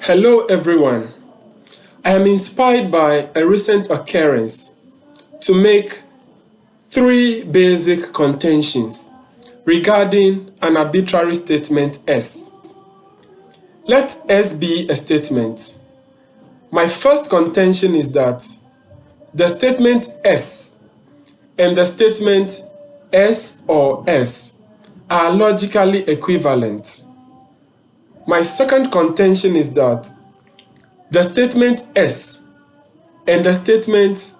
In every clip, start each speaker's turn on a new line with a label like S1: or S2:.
S1: Hello everyone. I am inspired by a recent occurrence to make three basic contentions regarding an arbitrary statement S. Let S be a statement. My first contention is that the statement S and the statement S or S are logically equivalent. My second contention is that the statement S and the statement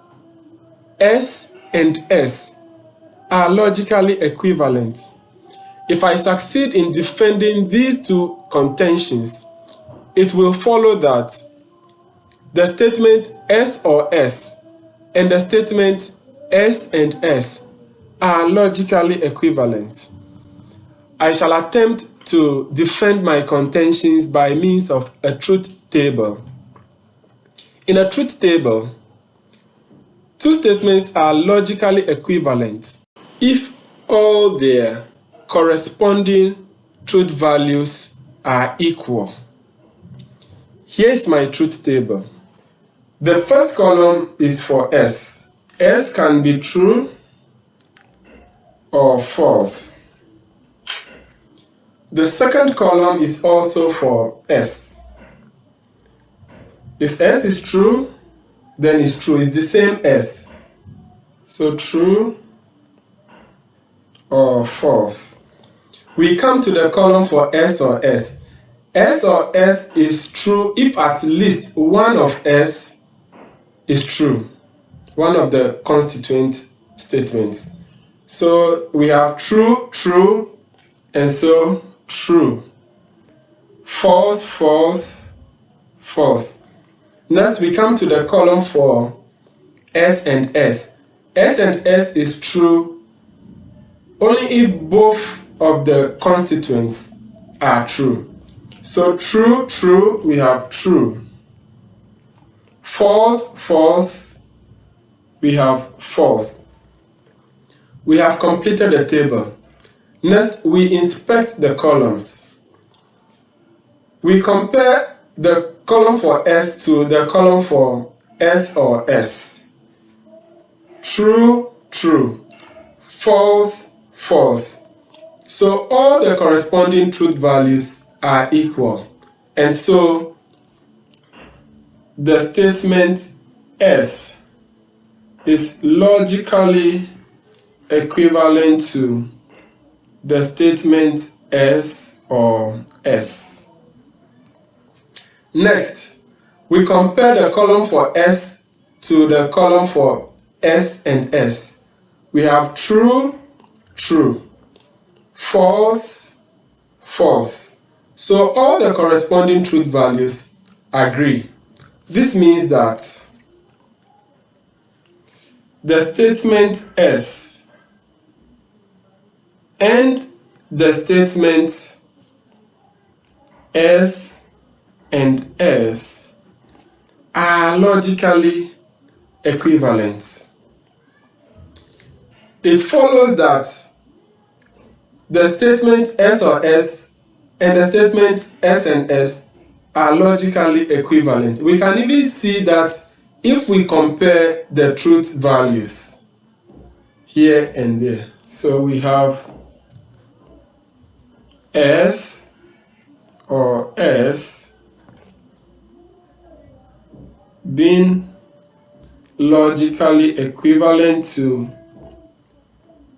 S1: S and S are logically equivalent. If I succeed in defending these two contentions, it will follow that the statement S or S and the statement S and S are logically equivalent. I shall attempt to defend my contentions by means of a truth table. In a truth table, two statements are logically equivalent if all their corresponding truth values are equal. Here is my truth table. The first column is for S. S can be true or false. The second column is also for S. If S is true, then it's true. It's the same S. So true or false. We come to the column for S or S. S or S is true if at least one of S is true. One of the constituent statements. So we have true, true, and so true. False, false, false. Next, we come to the column for S and S. S and S is true only if both of the constituents are true. So true, true, we have true. False, false, we have false. We have completed the table. Next, we inspect the columns. We compare the column for S to the column for S or S. True, true. False, false. So all the corresponding truth values are equal. And so the statement S is logically equivalent to the statement S or S. Next, we compare the column for S to the column for S and S. We have true, true, false, false. So all the corresponding truth values agree. This means that the statement S and the statement S and S are logically equivalent. It follows that the statement S or S and the statement S and S are logically equivalent. We can even see that if we compare the truth values here and there. So we have S or S being logically equivalent to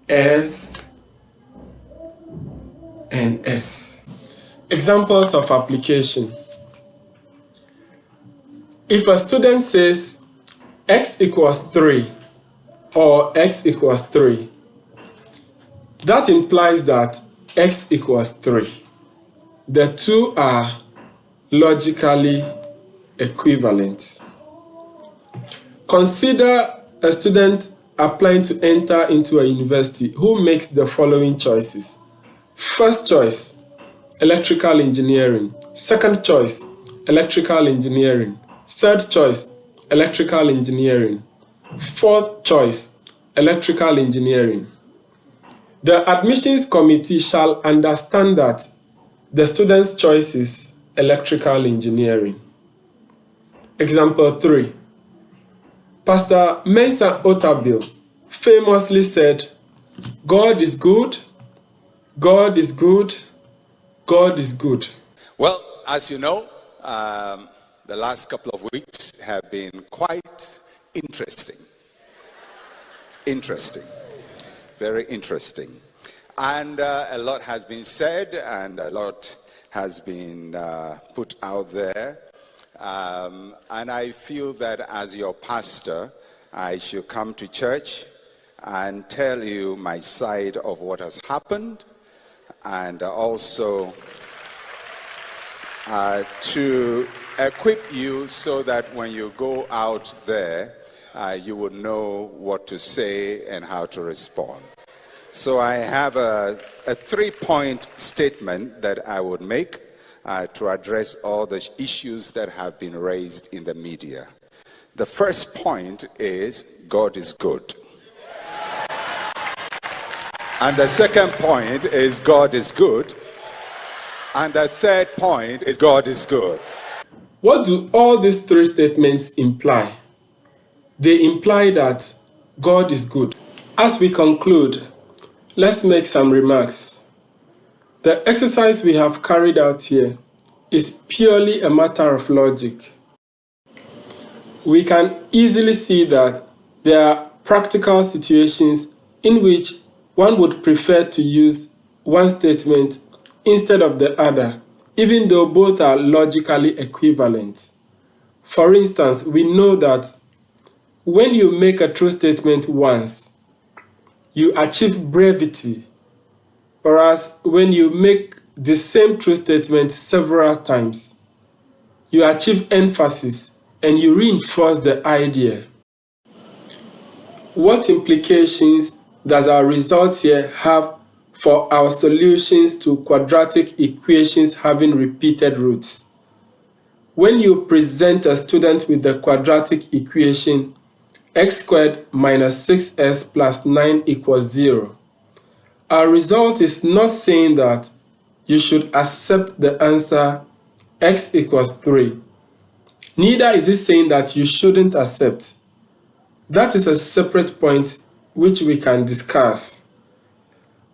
S1: S and S. Examples of application. If a student says x equals 3 or x equals 3, that implies that x equals 3. The two are logically equivalent. Consider a student applying to enter into a university who makes the following choices. First choice, electrical engineering. Second choice, electrical engineering. Third choice, electrical engineering. Fourth choice, electrical engineering. The admissions committee shall understand that the student's choices electrical engineering. Example 3. Pastor Mensa Otabil famously said, "God is good, God is good, God is good."
S2: Well, as you know, the last couple of weeks have been quite interesting. Very interesting. And a lot has been said and a lot has been put out there. And I feel that as your pastor, I should come to church and tell you my side of what has happened, and also to equip you so that when you go out there, you will know what to say and how to respond. So I have a 3-point statement that I would make to address all the issues that have been raised in the media. The first point is God is good. And the second point is God is good. And the third point is God is good.
S1: What do all these 3 statements imply? They imply that God is good. As we conclude, let's make some remarks. The exercise we have carried out here is purely a matter of logic. We can easily see that there are practical situations in which one would prefer to use one statement instead of the other, even though both are logically equivalent. For instance, we know that when you make a true statement once, you achieve brevity, whereas when you make the same true statement several times, you achieve emphasis and you reinforce the idea. What implications does our results here have for our solutions to quadratic equations having repeated roots? When you present a student with the quadratic equation x squared minus 6s plus 9 equals 0, our result is not saying that you should accept the answer x equals 3. Neither is it saying that you shouldn't accept. That is a separate point which we can discuss.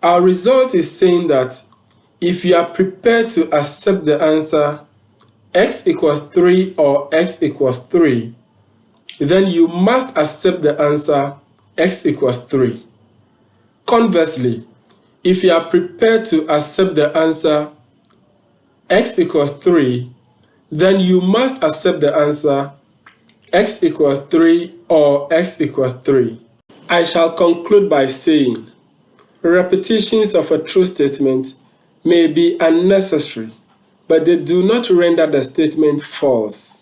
S1: Our result is saying that if you are prepared to accept the answer x equals 3 or x equals 3, then you must accept the answer x equals 3. Conversely, if you are prepared to accept the answer x equals 3, then you must accept the answer x equals 3 or x equals 3. I shall conclude by saying, repetitions of a true statement may be unnecessary, but they do not render the statement false.